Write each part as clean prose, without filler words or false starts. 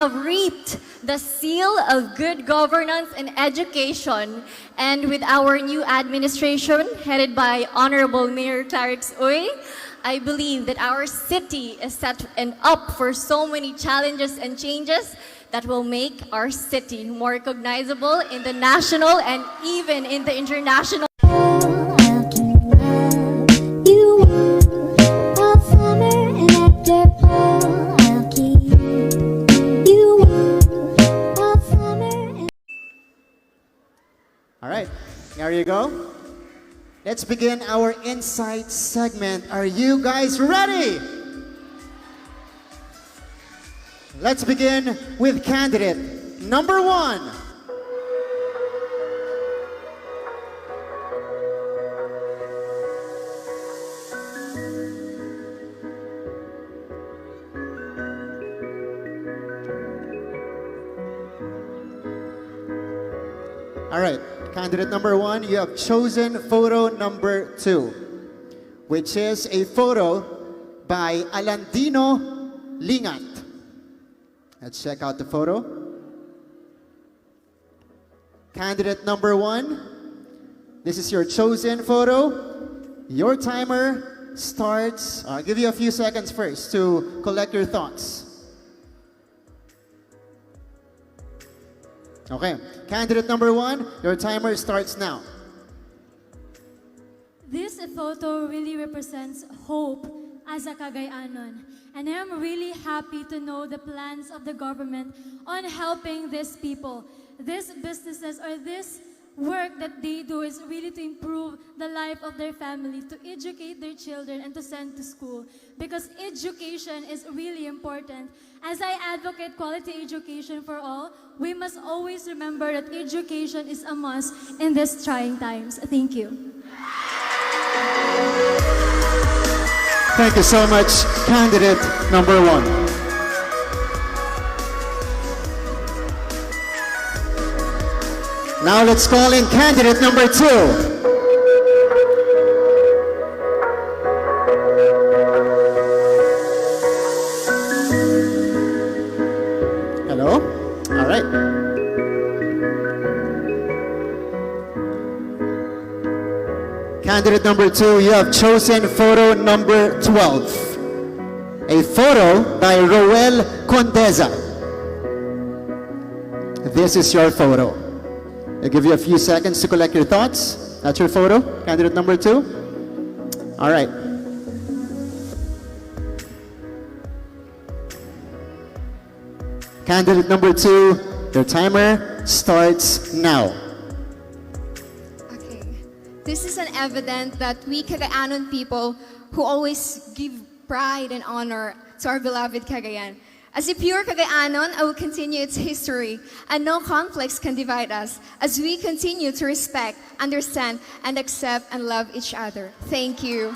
reaped the seal of good governance in education, and with our new administration headed by Honorable Mayor Clarix Uy, I believe that our city is set and up for so many challenges and changes that will make our city more recognizable in the national and even in the international. All right, there you go. Let's begin our insight segment. Are you guys ready? Let's begin with candidate number 1. All right, candidate number 1, you have chosen photo number 2, which is a photo by Alandino Lingat. Let's check out the photo. Candidate number 1, this is your chosen photo. Your timer starts. I'll give you a few seconds first to collect your thoughts. Okay, candidate number 1, your timer starts now. This photo really represents hope as a Cagayanon, and I am really happy to know the plans of the government on helping these people. These businesses or this work that they do is really to improve the life of their family, to educate their children and to send to school, because education is really important. As I advocate quality education for all, we must always remember that education is a must in these trying times. Thank you. Thank you so much, candidate number 1. Now let's call in candidate number 2. Hello? All right. Candidate number 2, you have chosen photo number 12. A photo by Roel Condeza. This is your photo. I'll give you a few seconds to collect your thoughts. That's your photo, candidate number 2. All right. Candidate number 2, your timer starts now. Okay. This is an evidence that we Cagayanon people who always give pride and honor to our beloved Cagayan. As a pure Cagayanon, I will continue its history, and no conflicts can divide us as we continue to respect, understand, and accept and love each other. Thank you.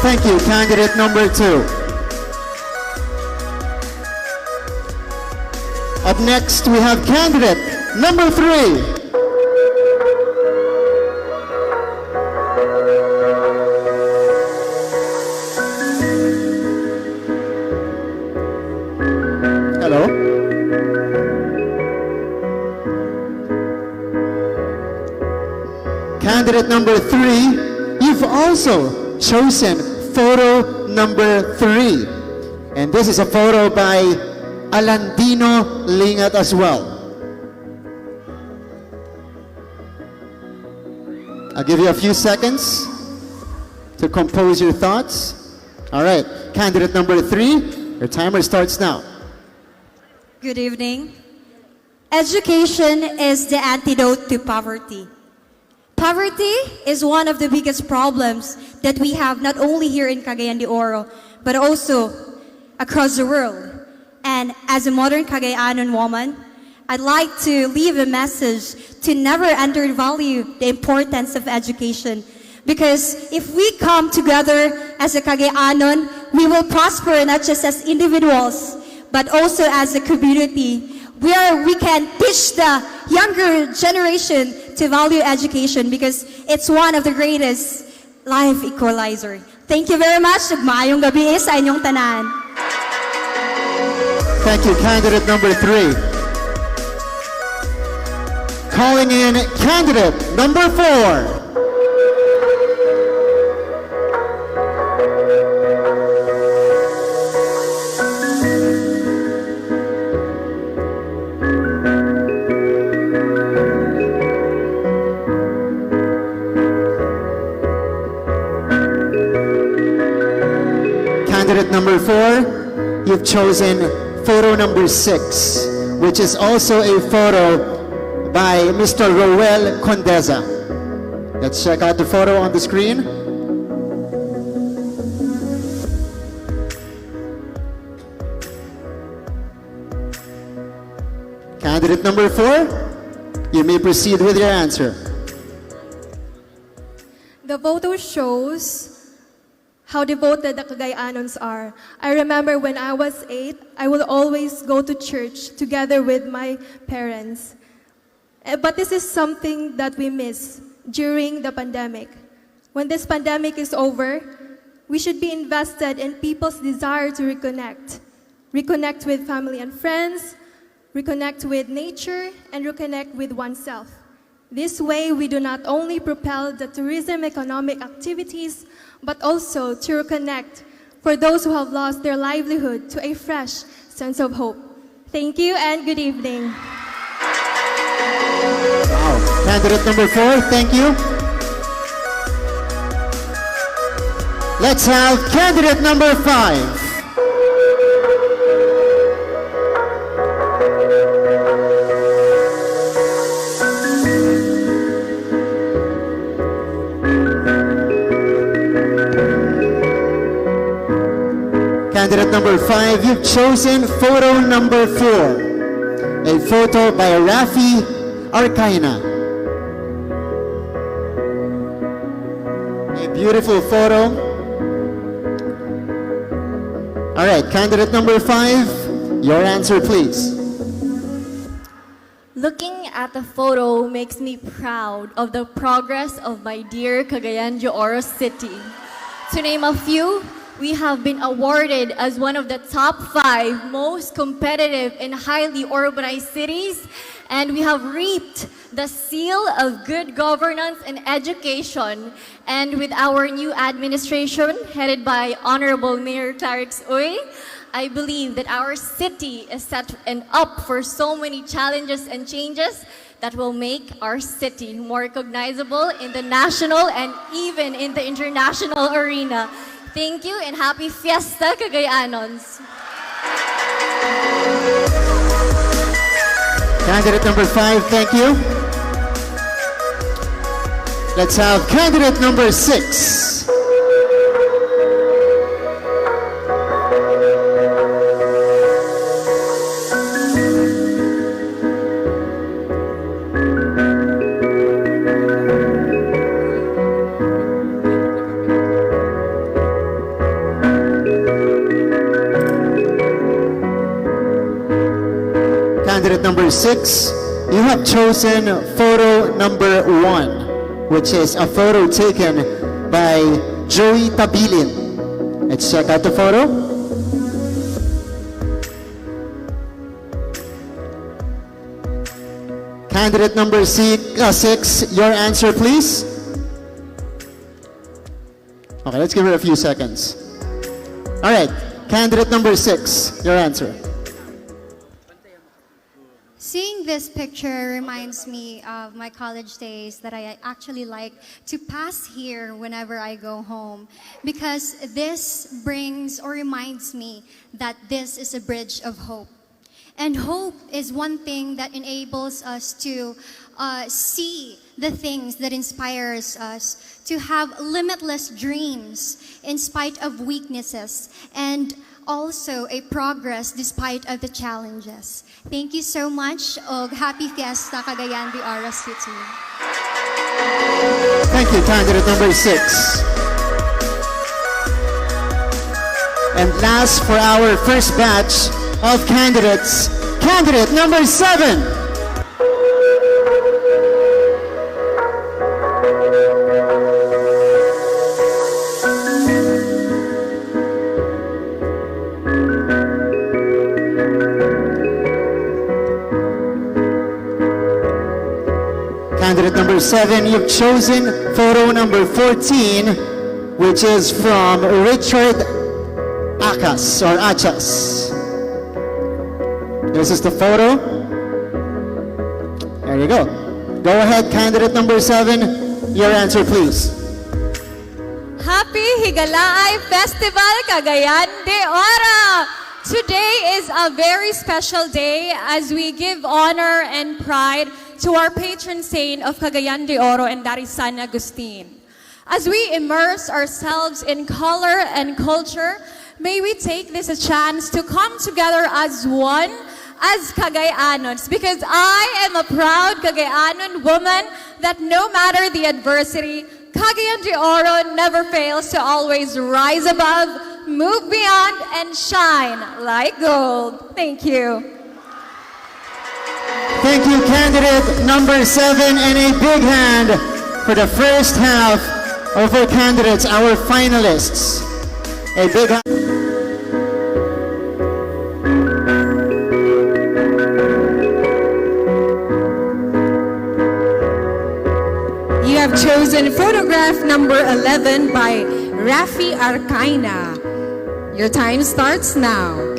Thank you, candidate number 2. Up next, we have candidate number 3. Hello. Candidate number 3, you've also chosen photo number 3. And this is a photo by Alandino Lingat as well. I'll give you a few seconds to compose your thoughts. All right, candidate number 3, your timer starts now. Good evening. Education is the antidote to poverty. Poverty is one of the biggest problems that we have not only here in Cagayan de Oro, but also across the world. And as a modern Cagayanon woman, I'd like to leave a message to never undervalue the importance of education. Because if we come together as a Cagayanon, we will prosper not just as individuals, but also as a community, where we can teach the younger generation to value education, because it's one of the greatest life equalizer. Thank you very much. Maayong gabi sa inyong tanan. Thank you, candidate number 3. Calling in candidate number 4. Candidate number 4, you've chosen photo number 6, which is also a photo by Mr. Roel Condeza. Let's check out the photo on the screen. Candidate number 4, you may proceed with your answer. The photo shows how devoted the Cagayanons are. I remember when I was 8, I would always go to church together with my parents. But this is something that we miss during the pandemic. When this pandemic is over, we should be invested in people's desire to reconnect. Reconnect with family and friends, reconnect with nature, and reconnect with oneself. This way, we do not only propel the tourism economic activities, but also to reconnect for those who have lost their livelihood to a fresh sense of hope. Thank you and good evening. Wow. Candidate number 4, thank you. Let's have candidate number 5. Candidate number 5, you've chosen photo number 4, a photo by Rafi Arcaina. A beautiful photo. All right, candidate number 5, your answer please. Looking at the photo makes me proud of the progress of my dear Cagayan de Oro City. To name a few, we have been awarded as one of the top 5 most competitive and highly urbanized cities, and we have reaped the seal of good governance and education. And with our new administration, headed by Honorable Mayor Clarix Uy, I believe that our city is set and up for so many challenges and changes that will make our city more recognizable in the national and even in the international arena. Thank you and happy Fiesta, Cagayanons. Candidate number 5, thank you. Let's have candidate number 6. Candidate number 6, you have chosen photo number 1, which is a photo taken by Joey Tabilin. Let's check out the photo. Candidate number 6, your answer please. Okay, let's give her a few seconds. All right, candidate number 6, your answer. Seeing this picture reminds me of my college days that I actually like to pass here whenever I go home, because this brings or reminds me that this is a bridge of hope. And hope is one thing that enables us to see the things that inspires us, to have limitless dreams in spite of weaknesses, and also a progress despite of the challenges. Thank you so much. Happy Fiesta, Cagayan de Oro City. Thank you, candidate number 6. And last for our first batch of candidates, candidate number 7. candidate number 7, you've chosen photo number 14, which is from Richard Achas or Achas. This is the photo. There you go. Go ahead, candidate number 7. Your answer, please. Happy Higalaay Festival, Cagayan de Oro! Today is a very special day as we give honor and pride to our patron saint of Cagayan de Oro, and that is San Agustin. As we immerse ourselves in color and culture, may we take this a chance to come together as one, as Cagayanons, because I am a proud Cagayanon woman that no matter the adversity, Cagayan de Oro never fails to always rise above, move beyond, and shine like gold. Thank you. Thank you, candidate number 7, and a big hand for the first half of our candidates, our finalists. A big hand. You have chosen photograph number 11 by Rafi Arcaina. Your time starts now.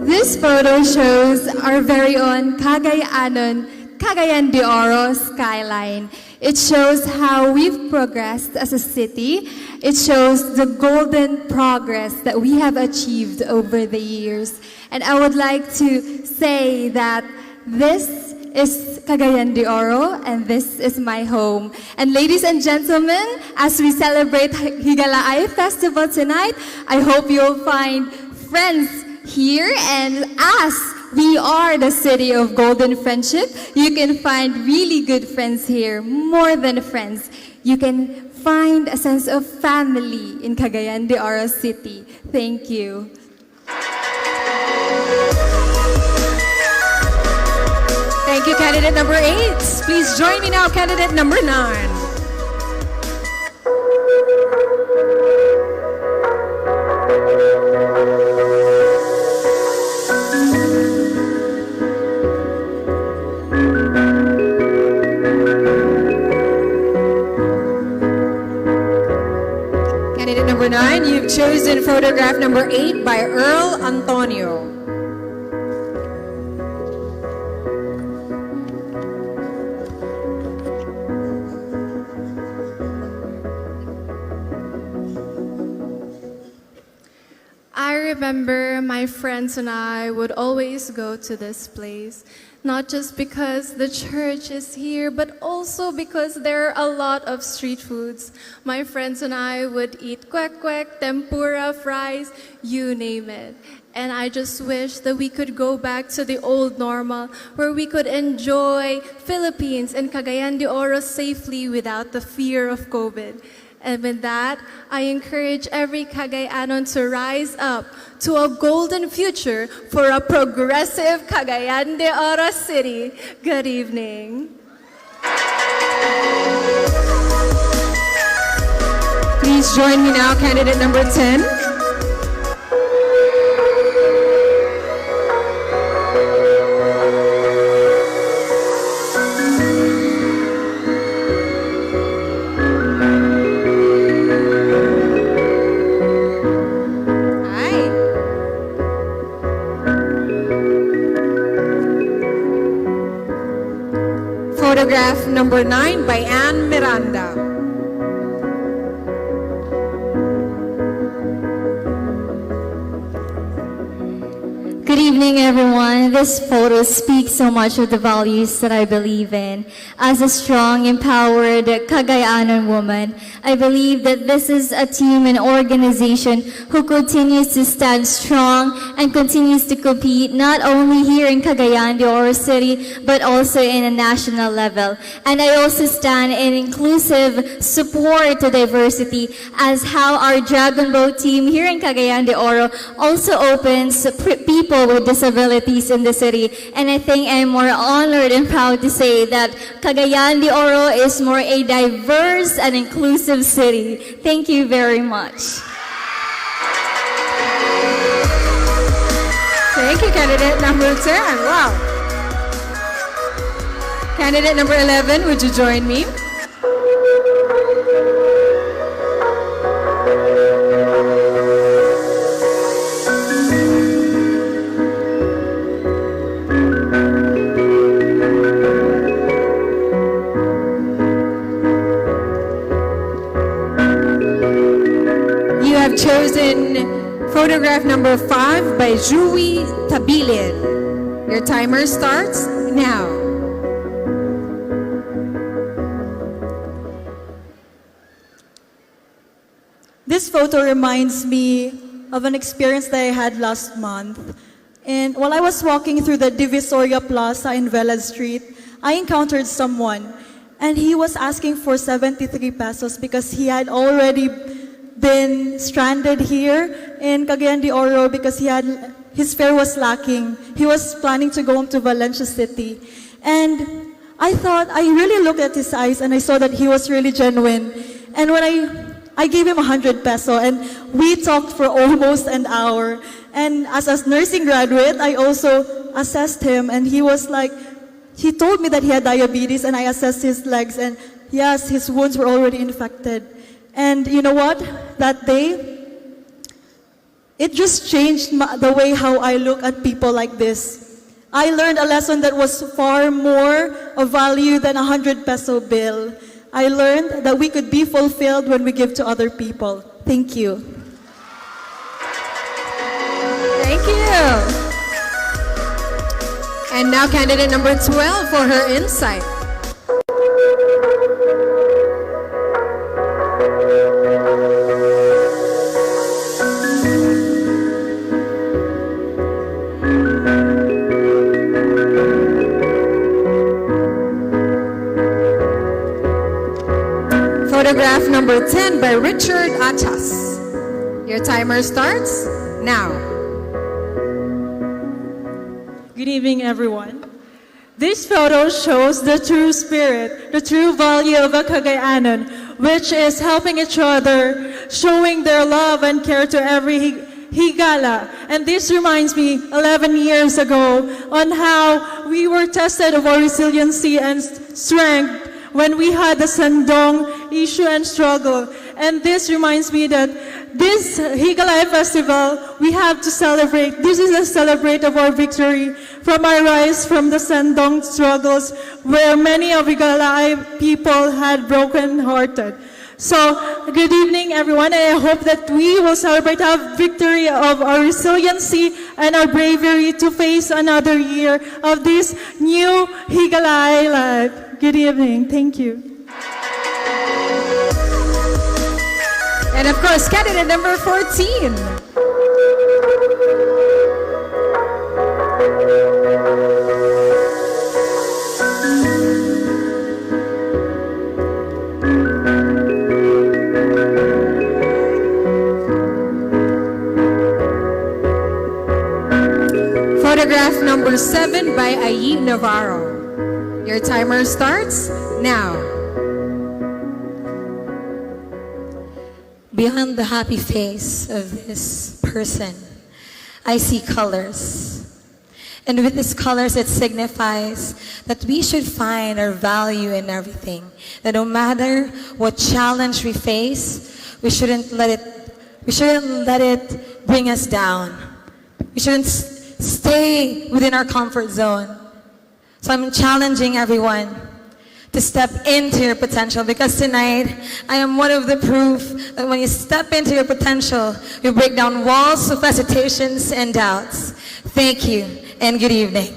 This photo shows our very own Cagayan de Oro skyline. It shows how we've progressed as a city. It shows the golden progress that we have achieved over the years. And I would like to say that this is Cagayan de Oro and this is my home. And ladies and gentlemen, as we celebrate Higalaay Festival tonight, I hope you'll find friends here, and as we are the city of golden friendship, you can find really good friends here, more than friends. You can find a sense of family in Cagayan de Oro City. Thank you. Thank you, candidate number 8. Please join me now, candidate number 9. Candidate number 9, you've chosen photograph number 8 by Earl Antonio. I remember my friends and I would always go to this place, not just because the church is here, but also because there are a lot of street foods. My friends and I would eat kwek-kwek, tempura, fries, you name it. And I just wish that we could go back to the old normal where we could enjoy Philippines and Cagayan de Oro safely without the fear of COVID. And with that, I encourage every Cagayanon to rise up to a golden future for a progressive Cagayan de Oro City. Good evening. Please join me now, candidate number 10. Photograph number 9 by Anne Miranda. Good evening, everyone. This photo speaks so much of the values that I believe in. As a strong, empowered Cagayanon woman, I believe that this is a team and organization who continues to stand strong and continues to compete not only here in Cagayan de Oro City, but also in a national level. And I also stand in inclusive support to diversity, as how our Dragon Boat team here in Cagayan de Oro also opens people with disabilities in the city. And I think I'm more honored and proud to say that Cagayan de Oro is more a diverse and inclusive city. Thank you very much. Thank you, candidate number 10. Wow. Candidate number 11, would you join me? You have chosen photograph number 5 by Jui Tabilin. Your timer starts now. This photo reminds me of an experience that I had last month. And while I was walking through the Divisoria Plaza in Vela Street, I encountered someone. And he was asking for 73 pesos because he had already been stranded here in Cagayan de Oro because his fare was lacking. He was planning to go home to Valencia City. And I really looked at his eyes and I saw that he was really genuine. And when I gave him 100 peso and we talked for almost an hour. And as a nursing graduate, I also assessed him and he told me that he had diabetes and I assessed his legs and yes, his wounds were already infected. And you know what? That day, it just changed the way how I look at people like this. I learned a lesson that was far more of value than a 100 peso bill. I learned that we could be fulfilled when we give to other people. Thank you. Thank you. And now candidate number 12 for her insight. Photograph number 10 by Richard Achas. Your timer starts now. Good evening, everyone. This photo shows the true spirit, the true value of a Cagayanon, which is helping each other, showing their love and care to every higala. And this reminds me 11 years ago on how we were tested of our resiliency and strength when we had the Sandong issue and struggle. And this reminds me that this Higala Festival, we have to celebrate. This is a celebrate of our victory from our rise from the Sandong struggles where many of Higala people had broken-hearted. So, good evening everyone, and I hope that we will celebrate our victory of our resiliency and our bravery to face another year of this new Higala life. Good evening, thank you. And of course, candidate number 14. Photograph number 7 by Ayi Navarro. Your timer starts now. Behind the happy face of this person, I see colors. And with these colors, it signifies that we should find our value in everything. That no matter what challenge we face, we shouldn't let it bring us down. We shouldn't stay within our comfort zone. So I'm challenging everyone to step into your potential, because tonight I am one of the proof that when you step into your potential, you break down walls of hesitations and doubts. Thank you and good evening.